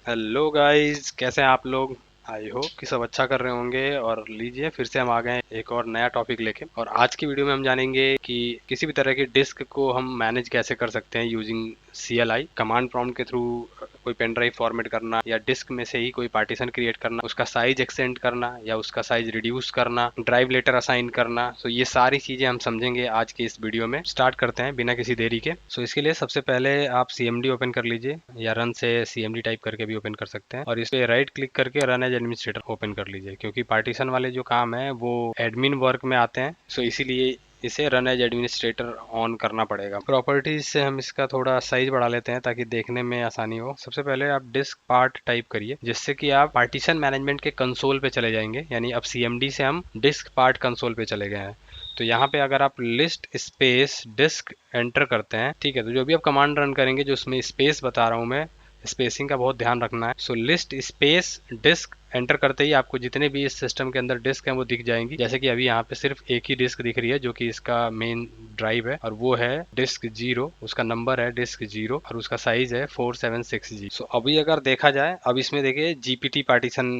Hello guys, कैसे हैं आप लोग। आई होप कि सब अच्छा कर रहे होंगे। और लीजिए, फिर से हम आ गए हैं एक और नया टॉपिक लेके। और आज की वीडियो में हम जानेंगे कि किसी भी तरह की डिस्क को हम मैनेज कैसे कर सकते हैं यूजिंग CLI कमांड प्रॉम्प्ट के थ्रू। कोई पेन ड्राइव फॉर्मेट करना या डिस्क में से ही कोई पार्टीशन क्रिएट करना, उसका साइज एक्सटेंड करना या उसका साइज रिड्यूस करना, ड्राइव लेटर असाइन करना। सो ये सारी चीजें हम समझेंगे आज की इस वीडियो में। स्टार्ट करते हैं बिना किसी देरी के। सो इसके लिए सबसे पहले आप CMD ओपन कर लीजिए या रन से CMD टाइप करके भी ओपन कर सकते हैं। और इस पे राइट क्लिक करके रन एज एडमिनिस्ट्रेटर ओपन कर लीजिए, क्योंकि पार्टीशन वाले जो काम है वो एडमिन वर्क में आते हैं। सो इसीलिए इसे रन एज एडमिनिस्ट्रेटर ऑन करना पड़ेगा। प्रॉपर्टीज से हम इसका थोड़ा साइज बढ़ा लेते हैं ताकि देखने में आसानी हो। सबसे पहले आप डिस्क पार्ट टाइप करिए, जिससे कि आप पार्टीशन मैनेजमेंट के कंसोल पे चले जाएंगे। यानी अब CMD से हम डिस्क पार्ट कंसोल पे चले गए हैं। तो यहाँ पे अगर आप लिस्ट स्पेस डिस्क एंटर करते हैं, ठीक है, तो जो भी आप कमांड रन करेंगे जो उसमें स्पेस बता रहा हूँ मैं, स्पेसिंग का बहुत ध्यान रखना है। सो लिस्ट स्पेस डिस्क एंटर करते ही आपको जितने भी इस सिस्टम के अंदर डिस्क हैं वो दिख जाएंगी। जैसे कि अभी यहाँ पे सिर्फ एक ही डिस्क दिख रही है जो कि इसका मेन ड्राइव है, और वो है डिस्क 0। उसका नंबर है डिस्क 0 और उसका साइज है 476 जी। सो अभी अगर देखा जाए, अब इसमें देखिए GPT पार्टीशन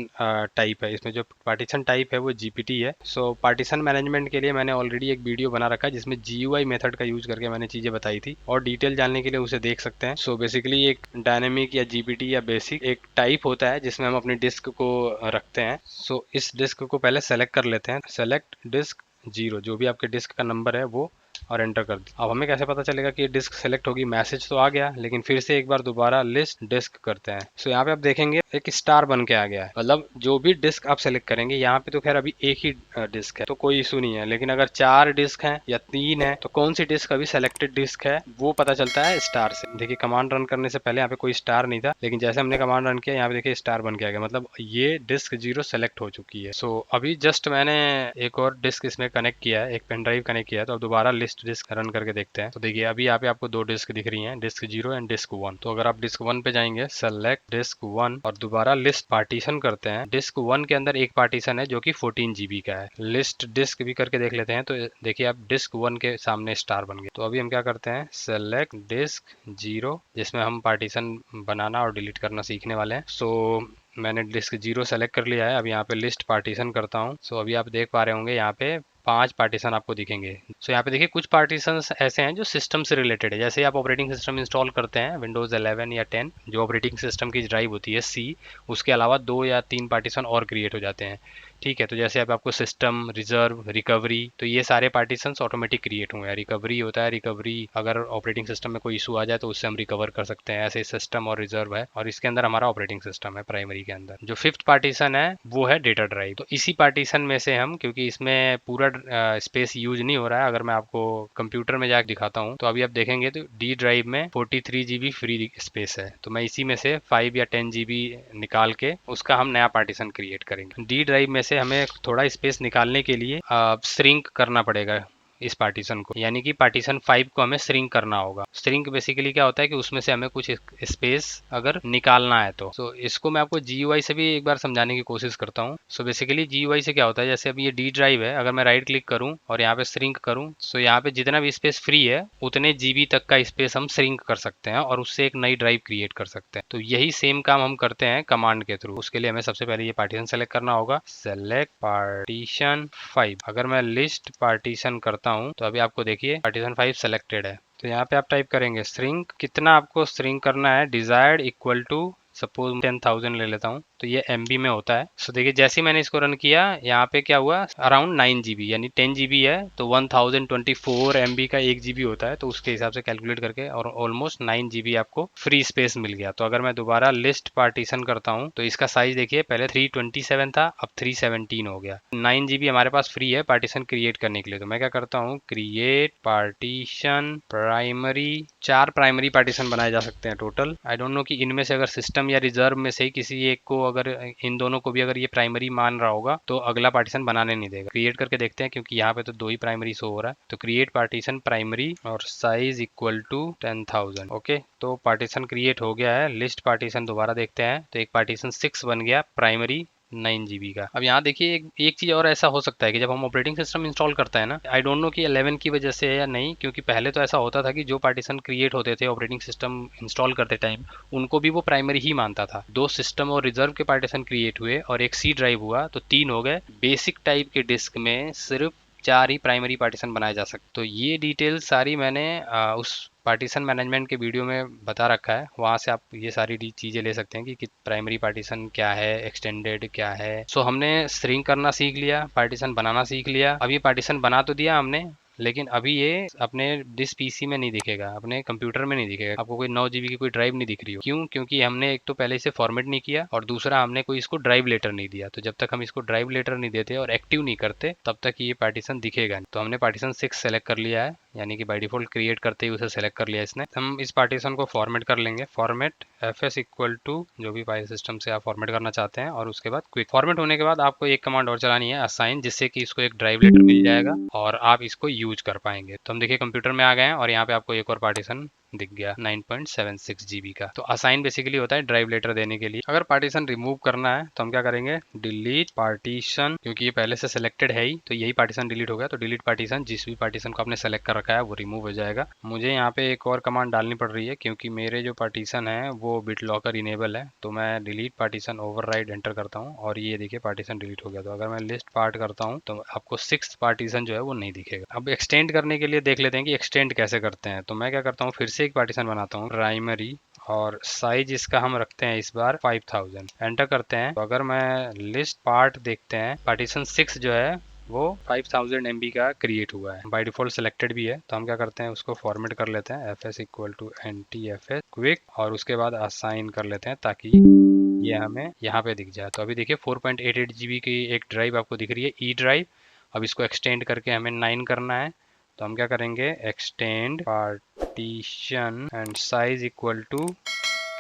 टाइप है। इसमें जो पार्टीशन टाइप है वो GPT है। सो पार्टीशन मैनेजमेंट के लिए मैंने ऑलरेडी एक वीडियो बना रखा है जिसमें GUI मेथड का यूज करके मैंने चीजें बताई थी, और डिटेल जानने के लिए उसे देख सकते हैं। सो बेसिकली एक डायनेमिक या GPT या बेसिक एक टाइप होता है जिसमें हम अपनी डिस्क को रखते हैं। सो इस डिस्क को पहले सेलेक्ट कर लेते हैं। सेलेक्ट डिस्क 0, जो भी आपके डिस्क का नंबर है वो, और एंटर कर दी। अब हमें कैसे पता चलेगा कि ये डिस्क सेलेक्ट होगी। मैसेज तो आ गया, लेकिन फिर से एक बार दोबारा लिस्ट डिस्क करते हैं। सो यहाँ पे आप देखेंगे एक स्टार बन के आ गया है। मतलब जो भी डिस्क आप सेलेक्ट करेंगे, यहाँ पे तो खैर अभी एक ही डिस्क है तो कोई इशू नहीं है, लेकिन अगर 4 डिस्क हैं या 3 है तो कौन सी डिस्क अभी सेलेक्टेड डिस्क है वो पता चलता है स्टार से। देखिए कमांड रन करने से पहले यहाँ पे कोई स्टार नहीं था, लेकिन जैसे हमने कमांड रन किया यहाँ पे देखिए स्टार बन के आ गया। मतलब ये डिस्क 0 सेलेक्ट हो चुकी है। सो अभी जस्ट मैंने एक और डिस्क इसमें कनेक्ट किया है, एक पेन ड्राइव कनेक्ट किया है। तो अब दोबारा लिस्ट डिस्क रन करके देखते हैं। तो देखिए अभी यहाँ पे आपको 2 डिस्क दिख रही हैं, डिस्क 0 एंड डिस्क 1। तो अगर आप डिस्क 1 पे जाएंगे, सेलेक्ट डिस्क 1 और दोबारा लिस्ट पार्टीशन करते हैं। डिस्क 1 के अंदर एक पार्टीशन है जो कि 14 GB का है। लिस्ट डिस्क भी करके देख लेते हैं। तो देखिए आप डिस्क 1 के सामने स्टार बन गए। तो अभी हम क्या करते हैं, सेलेक्ट डिस्क 0, जिसमें हम पार्टीशन बनाना और डिलीट करना सीखने वाले हैं। सो मैंने डिस्क 0 सेलेक्ट कर लिया है। अब यहाँ पे लिस्ट पार्टीशन करता हूँ। सो अभी आप देख पा रहे होंगे यहाँ पे 5 पार्टीशन आपको दिखेंगे। सो यहाँ पे देखिए कुछ पार्टीशन ऐसे हैं जो सिस्टम से रिलेटेड है। जैसे आप ऑपरेटिंग सिस्टम इंस्टॉल करते हैं विंडोज 11 या 10, जो ऑपरेटिंग सिस्टम की ड्राइव होती है C, उसके अलावा 2 या 3 पार्टीशन और क्रिएट हो जाते हैं। ठीक है, तो जैसे अब आपको सिस्टम, रिजर्व, रिकवरी, तो ये सारे पार्टीशन ऑटोमेटिक क्रिएट हुए हैं। रिकवरी होता है, रिकवरी अगर ऑपरेटिंग सिस्टम में कोई इशू आ जाए तो उससे हम रिकवर कर सकते हैं। ऐसे सिस्टम और रिजर्व है, और इसके अंदर हमारा ऑपरेटिंग सिस्टम है प्राइमरी के अंदर। जो 5th पार्टीशन है वो है डेटा ड्राइव। तो इसी पार्टीशन में से हम, क्योंकि इसमें पूरा स्पेस यूज नहीं हो रहा है, अगर मैं आपको कंप्यूटर में जाकर दिखाता हूँ तो अभी आप देखेंगे तो डी ड्राइव में 43 GB फ्री स्पेस है। तो मैं इसी में से 5 या 10 GB निकाल के उसका हम नया पार्टीशन क्रिएट करेंगे। डी ड्राइव में से हमें थोड़ा स्पेस निकालने के लिए श्रिंक करना पड़ेगा इस पार्टीशन को, यानी कि पार्टीशन 5 को हमें श्रिंक करना होगा। श्रिंक बेसिकली क्या होता है कि उसमें से हमें कुछ स्पेस अगर निकालना है तो। सो इसको मैं आपको GUI से भी एक बार समझाने की कोशिश करता हूँ। सो बेसिकली GUI से क्या होता है, जैसे अभी ये डी ड्राइव है, अगर मैं राइट क्लिक करूँ और यहाँ पे श्रिंक करूँ, सो यहाँ पे जितना भी स्पेस फ्री है उतने GB तक का स्पेस हम श्रिंक कर सकते हैं और उससे एक नई ड्राइव क्रिएट कर सकते हैं। तो यही सेम काम हम करते हैं कमांड के थ्रू। उसके लिए हमें सबसे पहले ये पार्टीशन सेलेक्ट करना होगा, सेलेक्ट पार्टीशन 5। अगर मैं लिस्ट पार्टीशन करता हूँ तो अभी आपको देखिए पार्टीशन 5 सेलेक्टेड है। तो यहाँ पे आप टाइप करेंगे श्रिंक, कितना आपको श्रिंक करना है, डिजायर्ड इक्वल टू सपोज 10,000 ले लेता हूँ, तो ये MB में होता है। सो देखिए जैसे ही मैंने इसको रन किया, यहाँ पे क्या हुआ, अराउंड 9 GB, यानी 10 GB है तो 1024 MB का 1 GB होता है। तो उसके हिसाब से कैलकुलेट करके और ऑलमोस्ट 9 GB आपको फ्री स्पेस मिल गया। तो अगर मैं दोबारा लिस्ट पार्टीशन करता हूँ तो इसका साइज देखिए पहले 327 था, अब 317 हो गया। 9 GB हमारे पास फ्री है पार्टीशन क्रिएट करने के लिए। तो मैं क्या करता हूँ, create partition primary. 4 primary partition बनाए जा सकते हैं टोटल। आई डोंट नो कि इनमें से अगर सिस्टम या रिजर्व में से किसी एक को, अगर इन दोनों को भी अगर ये प्राइमरी मान रहा होगा तो अगला पार्टीशन बनाने नहीं देगा। क्रिएट करके देखते हैं, क्योंकि यहाँ पे तो 2 ही प्राइमरी शो हो रहा है। तो क्रिएट पार्टीशन प्राइमरी और साइज इक्वल टू 10,000। ओके, तो पार्टीशन क्रिएट हो गया है। लिस्ट पार्टीशन दोबारा देखते हैं तो एक पार्टीशन 6 बन गया प्राइमरी 9 GB का। अब यहाँ देखिए एक चीज़ और ऐसा हो सकता है कि जब हम ऑपरेटिंग सिस्टम इंस्टॉल करते हैं ना, आई डोंट नो कि 11 की वजह से है या नहीं, क्योंकि पहले तो ऐसा होता था कि जो पार्टीशन क्रिएट होते थे ऑपरेटिंग सिस्टम इंस्टॉल करते टाइम, उनको भी वो प्राइमरी ही मानता था। 2 सिस्टम और रिजर्व के पार्टीशन क्रिएट हुए और एक सी ड्राइव हुआ तो 3 हो गए। बेसिक टाइप के डिस्क में सिर्फ 4 ही प्राइमरी पार्टीशन बनाए जा सकते। तो ये डिटेल सारी मैंने उस पार्टीशन मैनेजमेंट के वीडियो में बता रखा है, वहाँ से आप ये सारी चीज़ें ले सकते हैं कि प्राइमरी पार्टीशन क्या है, एक्सटेंडेड क्या है। सो हमने स्ट्रिंग करना सीख लिया, पार्टीशन बनाना सीख लिया। अब ये पार्टीशन बना तो दिया हमने, लेकिन अभी ये अपने डिस पीसी में नहीं दिखेगा, अपने कंप्यूटर में नहीं दिखेगा। आपको कोई 9 GB की कोई ड्राइव नहीं दिख रही हो। क्यों? क्योंकि हमने एक तो पहले इसे फॉर्मेट नहीं किया और दूसरा हमने कोई इसको ड्राइव लेटर नहीं दिया। तो जब तक हम इसको ड्राइव लेटर नहीं देते और एक्टिव नहीं करते तब तक ये पार्टीशन दिखेगा नहीं। तो हमने पार्टीशन 6 सेलेक्ट कर लिया है, यानी कि बाय डिफॉल्ट क्रिएट करते ही उसे सेलेक्ट कर लिया इसने। हम इस पार्टीशन को फॉर्मेट कर लेंगे, फॉर्मेट fs इक्वल टू जो भी फाइल सिस्टम से आप फॉर्मेट करना चाहते हैं, और उसके बाद क्विक। फॉर्मेट होने के बाद आपको एक कमांड और चलानी है, असाइन, जिससे कि इसको एक ड्राइव लेटर मिल जाएगा और आप इसको यूज कर पाएंगे। तो हम देखिए कंप्यूटर में आ गए हैं और यहाँ पे आपको एक और पार्टीशन दिख गया 9.76 GB का। तो असाइन बेसिकली होता है ड्राइव लेटर देने के लिए। अगर पार्टीशन रिमूव करना है तो हम क्या करेंगे, डिलीट पार्टीशन, क्योंकि ये पहले से सिलेक्टेड है ही तो यही पार्टीशन डिलीट हो गया। तो डिलीट पार्टीशन, जिस भी पार्टीशन को आपने सेलेक्ट कर रखा है वो रिमूव हो जाएगा। मुझे यहाँ पे एक और कमांड डालनी पड़ रही है क्योंकि मेरे जो पार्टीशन है वो बिट लॉकर इनेबल है। तो मैं डिलीट पार्टीशन ओवरराइड एंटर करता हूँ और ये देखिए पार्टीशन डिलीट हो गया। तो अगर मैं लिस्ट पार्ट करता हूँ तो आपको 6th पार्टीशन जो है वो नहीं दिखेगा। अब एक्सटेंड करने के लिए देख लेते हैं कि एक्सटेंड कैसे करते हैं। तो मैं क्या करता हूँ, फिर से एक पार्टीशन बनाता हूँ प्राइमरी, और साइज इसका हम रखते हैं इस बार 5000, एंटर करते हैं। तो अगर मैं लिस्ट पार्ट देखते हैं, पार्टीशन 6 जो है वो 5000 MB का क्रिएट हुआ है, बाय डिफॉल्ट सिलेक्टेड भी है। तो हम क्या करते हैं, उसको फॉर्मेट कर लेते हैं fs equal to NTFS quick, और उसके बाद असाइन कर लेते हैं ताकि ये हमें यहाँ पे दिख जाए। तो अभी देखिए 4.88 GB की एक ड्राइव आपको दिख रही है, ई ड्राइव। अब इसको एक्सटेंड करके हमें 9 करना है। तो हम क्या करेंगे, extend partition and size equal to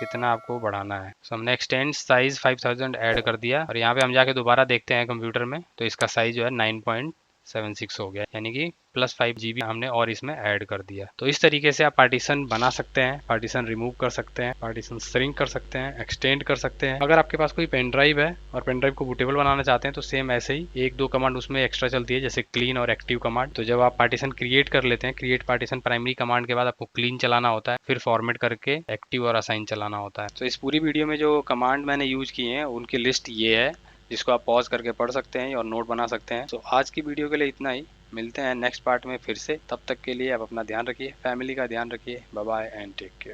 कितना आपको बढ़ाना है। तो हमने एक्सटेंड साइज 5000 ऐड कर दिया और यहाँ पे हम जाके दोबारा देखते हैं कंप्यूटर में, तो इसका साइज जो है 9.76 हो गया, यानी कि +5 GB हमने और इसमें ऐड कर दिया। तो इस तरीके से आप पार्टीशन बना सकते हैं, पार्टीशन रिमूव कर सकते हैं, पार्टीशन श्रिंक कर सकते हैं, एक्सटेंड कर सकते हैं। अगर आपके पास कोई पेन ड्राइव है और पेन ड्राइव को बूटेबल बनाना चाहते हैं तो सेम ऐसे ही 1-2 कमांड उसमें एक्स्ट्रा चलती है, जैसे क्लीन और एक्टिव कमांड। तो जब आप पार्टीशन क्रिएट कर लेते हैं, क्रिएट पार्टीशन प्राइमरी कमांड के बाद आपको क्लीन चलाना होता है, फिर फॉर्मेट करके एक्टिव और असाइन चलाना होता है। तो इस पूरी वीडियो में जो कमांड मैंने यूज किए हैं उनकी लिस्ट ये है, जिसको आप पॉज करके पढ़ सकते हैं और नोट बना सकते हैं। तो आज की वीडियो के लिए इतना ही, मिलते हैं नेक्स्ट पार्ट में फिर से। तब तक के लिए आप अपना ध्यान रखिए, फैमिली का ध्यान रखिए। Bye bye and take care.